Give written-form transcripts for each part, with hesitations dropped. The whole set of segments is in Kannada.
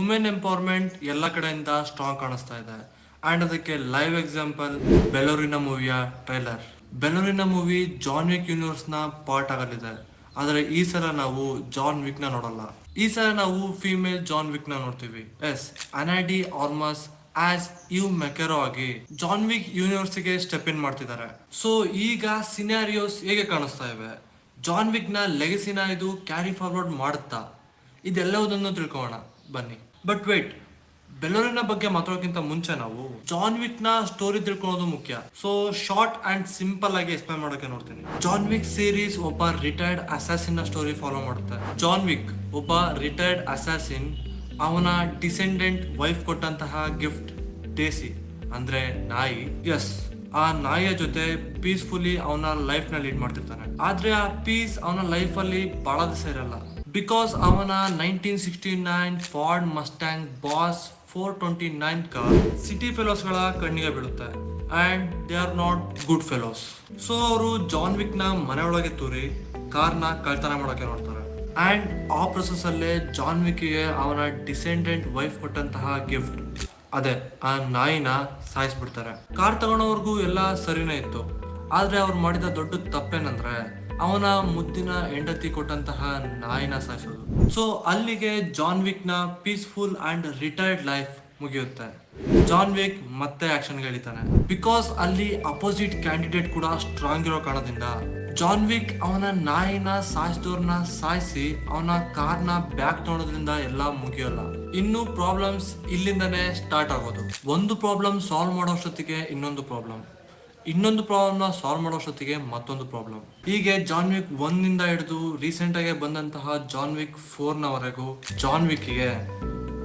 ವುಮೆನ್ ಎಂಪವರ್ಮೆಂಟ್ ಎಲ್ಲ ಕಡೆಯಿಂದ ಸ್ಟ್ರಾಂಗ್ ಕಾಣಿಸ್ತಾ ಇದೆ. ಅಂಡ್ ಅದಕ್ಕೆ ಲೈವ್ ಎಕ್ಸಾಂಪಲ್ ಬೆಲೋರಿನ ಮೂವಿಯ trailer. Ballerina movie John Wick universe ನ ಪಾರ್ಟ್ ಆಗಲಿದೆ. ಆದ್ರೆ ಈ ಸಲ ನಾವು ಜಾನ್ ವಿಕ್ ನ ನೋಡಲ್ಲ. ಈ ಸಲ ನಾವು ಫಿಮೇಲ್ ಜಾನ್ ವಿಕ್ ನ ನೋಡ್ತೀವಿ. ಎಸ್, ಅನಾ ಡಿ ಆರ್ಮಸ್ ಆಸ್ ಇವ್ ಮೆಕೆರೋ ಆಗಿ ಜಾನ್ ವಿಕ್ ಯೂನಿವರ್ಸ್ ಗೆ ಸ್ಟೆಪ್ ಇನ್ ಮಾಡ್ತಿದ್ದಾರೆ. ಸೊ ಈಗ ಸಿನಾರಿಯೋಸ್ ಹೇಗೆ ಕಾಣಿಸ್ತಾ ಇವೆ, ಜಾನ್ ವಿಕ್ ನ ಲೆಗಸಿನ ಇದು ಕ್ಯಾರಿ ಫಾರ್ವರ್ಡ್ ಮಾಡುತ್ತಾ, ಇದೆಲ್ಲವುದನ್ನು ತಿಳ್ಕೊಳ್ಳೋಣ ಬನ್ನಿ. ಬಟ್ ವೇಟ್, ಬೆಲೋರಿನ ಬಗ್ಗೆ ಮಾತಾಡೋಕ್ಕಿಂತ ಮುಂಚೆ ನಾವು ಜಾನ್ ವಿಕ್ ನ ಸ್ಟೋರಿ ತಿಳ್ಕೊಳ್ಳೋದು ಮುಖ್ಯ. ಸೊ ಶಾರ್ಟ್ ಅಂಡ್ ಸಿಂಪಲ್ ಆಗಿ ಎಕ್ಸ್ಪ್ಲೈನ್ ಮಾಡೋಕೆ ನೋಡ್ತೀನಿ. ಜಾನ್ ವಿಕ್ ಸೀರೀಸ್ ಒಬ್ಬ ರಿಟೈರ್ಡ್ ಅಸಾಸಿನ್ ನ ಸ್ಟೋರಿ ಫಾಲೋ ಮಾಡುತ್ತೆ. ಜಾನ್ ವಿಕ್ ಒಬ್ಬ ರಿಟೈರ್ಡ್ ಅಸಾಸಿನ್, ಅವನ ಡಿಸೆಂಡೆಂಟ್ ವೈಫ್ ಕೊಟ್ಟಂತಹ ಗಿಫ್ಟ್ ಡೇಸಿ ಅಂದ್ರೆ ನಾಯಿ. ಎಸ್, ಆ ನಾಯಿಯ ಜೊತೆ ಪೀಸ್ಫುಲಿ ಅವನ ಲೈಫ್ ನ ಲೀಡ್ ಮಾಡ್ತಿರ್ತಾನೆ. ಆದ್ರೆ ಆ ಪೀಸ್ ಅವನ ಲೈಫ್ ಅಲ್ಲಿ ಬಹಳ ದಿವಸ ಇರಲ್ಲ. ಬಿಕಾಸ್ ಅವನ 1969 Ford Mustang boss 429 car city fellows ಗಳ ಕಣ್ಣಿಗೆ ಬೀಳುತ್ತೆ. And they are not good fellows. So ಅವರು ಜಾನ್ ವಿಕ್ ನ ಮನೆಯೊಳಗೆ ತೂರಿ ಕಾರ್ನ ಕಳ್ತನ ಮಾಡೋಕೆ ನೋಡ್ತಾರೆ. ಅಂಡ್ ಆ ಪ್ರೊಸೆಸ್ ಅಲ್ಲೇ ಜಾನ್ ವಿಕ್ ಗೆ ಅವನ ಡಿಸೆಂಡೆಂಟ್ ವೈಫ್ ಕೊಟ್ಟಂತಹ ಗಿಫ್ಟ್, ಅದೇ ಆ ನಾಯಿನ ಸಾಯಿಸ್ಬಿಡ್ತಾರೆ. ಕಾರ್ ತಗೊಳೋವರೆಗೂ ಎಲ್ಲ ಸರಿನೇ ಇತ್ತು. ಆದ್ರೆ ಅವ್ರು ಮಾಡಿದ ದೊಡ್ಡ ತಪ್ಪೇನಂದ್ರೆ ಅವನ ಮುದ್ದಿನ ಹೆಂಡತಿ ಕೊಟ್ಟಂತಹ ನಾಯಿನ ಸಾಯಿಸೋದು. ಸೊ ಅಲ್ಲಿಗೆ ಜಾನ್ ವಿಕ್ ನ ಪೀಸ್ಫುಲ್ ಅಂಡ್ ರಿಟೈರ್ಡ್ ಲೈಫ್ ಮುಗಿಯುತ್ತೆ. ಜಾನ್ ವಿಕ್ ಮತ್ತೆ ಆಕ್ಷನ್ ಗೆಳಿತಾನೆ. ಬಿಕಾಸ್ ಅಲ್ಲಿ ಅಪೋಸಿಟ್ ಕ್ಯಾಂಡಿಡೇಟ್ ಕೂಡ ಸ್ಟ್ರಾಂಗ್ ಇರೋ ಕಾರಣದಿಂದ ಜಾನ್ ವಿಕ್ ಅವನ ನಾಯಿನ ಸಾಯಿಸಿದವ್ರನ್ನ ಸಾಯಿಸಿ ಅವನ ಕಾರ್ನ ಬ್ಯಾಕ್ ತಗೊಳೋದ್ರಿಂದ ಎಲ್ಲ ಮುಗಿಯೋಲ್ಲ. ಇನ್ನು ಪ್ರಾಬ್ಲಮ್ಸ್ ಇಲ್ಲಿಂದನೇ ಸ್ಟಾರ್ಟ್ ಆಗೋದು. ಒಂದು ಪ್ರಾಬ್ಲಮ್ ಸಾಲ್ವ್ ಮಾಡೋ ಅಷ್ಟೊತ್ತಿಗೆ ಇನ್ನೊಂದು ಪ್ರಾಬ್ಲಮ್ ನ ಸಾಲ್ವ್ ಮಾಡೋಷ್ಟೊತ್ತಿಗೆ ಮತ್ತೊಂದು ಪ್ರಾಬ್ಲಮ್. ಹೀಗೆ ಜಾನ್ ವಿಕ್ 1 ನಿಂದ ಹಿಡಿದು ರೀಸೆಂಟ್ ಆಗಿ ಬಂದಂತಹ ಜಾನ್ ವಿಕ್ 4 ನವರೆಗೂ ಜಾನ್ ವಿಕ್ ಗೆ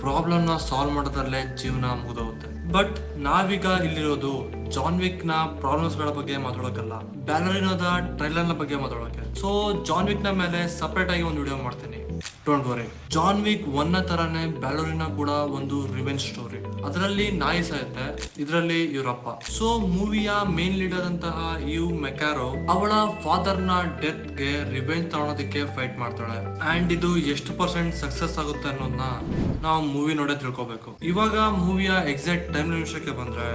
ಪ್ರಾಬ್ಲಮ್ ನ ಸಾಲ್ವ್ ಮಾಡೋದ್ರಲ್ಲೇ ಜೀವನ ಮುಗಿದೋಗುತ್ತೆ. ಬಟ್ ನಾವೀಗ ಇಲ್ಲಿರೋದು ಜಾನ್ ವಿಕ್ ನ ಪ್ರಾಬ್ಲಮ್ಸ್ ಗಳ ಬಗ್ಗೆ ಮಾತಾಡೋಕಲ್ಲ, ಬ್ಯಾಲರಿನೋದ ಟ್ರೈಲರ್ ನ ಬಗ್ಗೆ ಮಾತಾಡೋಕೆ. ಸೊ ಜಾನ್ ವಿಕ್ ನ ಮೇಲೆ ಸಪರೇಟ್ ಆಗಿ ಒಂದು ವಿಡಿಯೋ ಮಾಡ್ತೀನಿ, ಡೋಂಟ್ ವರಿ. ಜಾನ್ ವಿಕ್ 1 ನ ತರಾನೇ ಬ್ಯಾಲರಿನ ಕೂಡ ಒಂದು ರಿವೆಂಜ್ ಸ್ಟೋರಿ. ಅದರಲ್ಲಿ ನಾಯಿ ಸಾಯುತ್ತೆ, ಇದರಲ್ಲಿ ಇವರಪ್ಪ. ಸೊ ಮೂವಿಯ ಮೇನ್ ಲೀಡರ್ ಅಂತಹ ಇವ್ ಮೆಕ್ಯಾರೋ ಅವಳ ಫಾದರ್ ನ ಡೆತ್ ಗೆ ರಿವೆಂಜ್ ತಗೊಳೋದಕ್ಕೆ ಫೈಟ್ ಮಾಡ್ತಾಳೆ. ಅಂಡ್ ಇದು ಎಷ್ಟು ಪರ್ಸೆಂಟ್ ಸಕ್ಸಸ್ ಆಗುತ್ತೆ ಅನ್ನೋದನ್ನ ನಾವು ಮೂವಿ ನೋಡೇ ತಿಳ್ಕೊಬೇಕು. ಇವಾಗ ಮೂವಿಯ ಎಕ್ಸಾಕ್ಟ್ ಟೈಮ್ ನಿಮಿಷಕ್ಕೆ ಬಂದ್ರೆ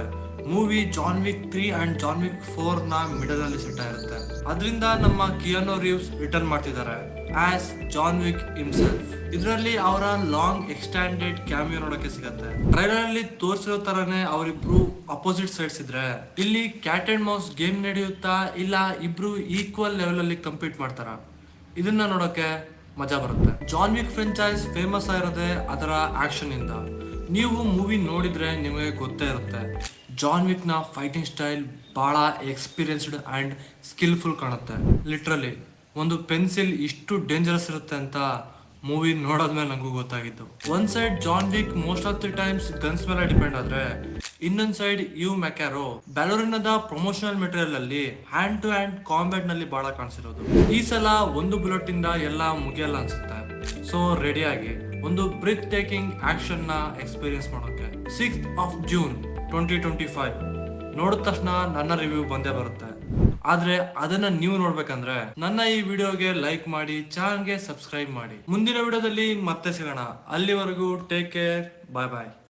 movie John Wick 3 and John Wick 4 ನ ಮಿಡಲ್ ಅಲ್ಲಿ ಸೆಟ್ ಆಗಿರುತ್ತೆ. ಅದರಿಂದ ನಮ್ಮ ಕಿಯಾನೋ ರೀವ್ಸ್ ರಿಟರ್ನ್ ಮಾಡ್ತಿದ್ದಾರೆ ಆಸ್ ಜಾನ್ ವಿಕ್ ಹಿಮ್ಸೆಲ್ಫ್. ಇದರಲ್ಲಿ ಅವರ ಲಾಂಗ್ ಎಕ್ಸ್ಟೆಂಡೆಡ್ ಕ್ಯಾಮಿಯೋ ನೋಡಕ್ಕೆ ಸಿಗತ್ತೆ. ಟ್ರೈಲರ್ ಅಲ್ಲಿ ತೋರಿಸಿರೋ ತರನೇ ಅವರಿಬ್ರು ಅಪೋಸಿಟ್ ಸೈಡ್ಸ್ ಇದ್ರೆ, ಇಲ್ಲಿ ಕ್ಯಾಟ್ ಅಂಡ್ ಮೌಸ್ ಗೇಮ್ ನಡೆಯುತ್ತಾ ಇಲ್ಲ ಇಬ್ರು ಈಕ್ವಲ್ ಲೆವೆಲ್ ಅಲ್ಲಿ ಕಂಪೀಟ್ ಮಾಡ್ತಾರ, ಇದನ್ನ ನೋಡೋಕೆ ಮಜಾ ಬರುತ್ತೆ. ಜಾನ್ ವಿಕ್ ಫ್ರೆಂಚೈಸ್ ಫೇಮಸ್ ಆಗಿರೋದೇ ಅದರ ಆಕ್ಷನ್ ಇಂದ. ನೀವು ಮೂವಿ ನೋಡಿದ್ರೆ ನಿಮಗೆ ಗೊತ್ತೇ ಇರುತ್ತೆ, ಜಾನ್ ವಿಕ್ ನ ಫೈಟಿಂಗ್ ಸ್ಟೈಲ್ ಬಹಳ ಎಕ್ಸ್ಪೀರಿಯನ್ಸ್ಡ್ ಅಂಡ್ ಸ್ಕಿಲ್ಫುಲ್ ಕಾಣುತ್ತೆ. ಲಿಟ್ರಲಿ ಒಂದು ಪೆನ್ಸಿಲ್ ಇಷ್ಟು ಡೇಂಜರಸ್ ಇರುತ್ತೆ ಅಂತ ಮೂವಿ ನೋಡೋದ್ಮೇಲೆ ನಂಗೂ ಗೊತ್ತಾಗಿತ್ತು. ಒಂದ್ side John Wick most of the times guns ಮೇಲೆ ಡಿಪೆಂಡ್ ಆದ್ರೆ, ಇನ್ನೊಂದ್ ಸೈಡ್ ಇವ್ ಮೆಕ್ಯಾರೋ ಬ್ಯಾಲರಿನದ ಪ್ರಮೋಷನಲ್ ಮೆಟೀರಿಯಲ್ ಅಲ್ಲಿ ಹ್ಯಾಂಡ್ ಟು ಹ್ಯಾಂಡ್ ಕಾಂಬ್ಯಾಟ್ ನಲ್ಲಿ ಬಹಳ ಕಾಣಿಸಿರೋದು. ಈ ಸಲ ಒಂದು ಬುಲೆಟ್ ಇಂದ ಎಲ್ಲ ಮುಗಿಯಲ್ಲ ಅನ್ಸುತ್ತೆ. ಸೊ ರೆಡಿ ಆಗಿ ಒಂದು ಬ್ರೇಕ್ ಟೇಕಿಂಗ್ ಆಕ್ಷನ್ ನ ಎಕ್ಸ್ಪೀರಿಯನ್ಸ್ ಮಾಡೋಕೆ 6th of June 2025 ನೋಡಿದ ತಕ್ಷಣ ನನ್ನ ರಿವ್ಯೂ ಬಂದೇ ಬರುತ್ತೆ. ಆದ್ರೆ ಅದನ್ನ ನೀವು ನೋಡ್ಬೇಕಂದ್ರೆ ನನ್ನ ಈ ವಿಡಿಯೋಗೆ ಲೈಕ್ ಮಾಡಿ, ಚಾನಲ್ಗೆ ಸಬ್ಸ್ಕ್ರೈಬ್ ಮಾಡಿ. ಮುಂದಿನ ವಿಡಿಯೋದಲ್ಲಿ ಮತ್ತೆ ಸಿಗೋಣ. ಅಲ್ಲಿವರೆಗೂ ಟೇಕ್ ಕೇರ್, ಬಾಯ್ ಬಾಯ್.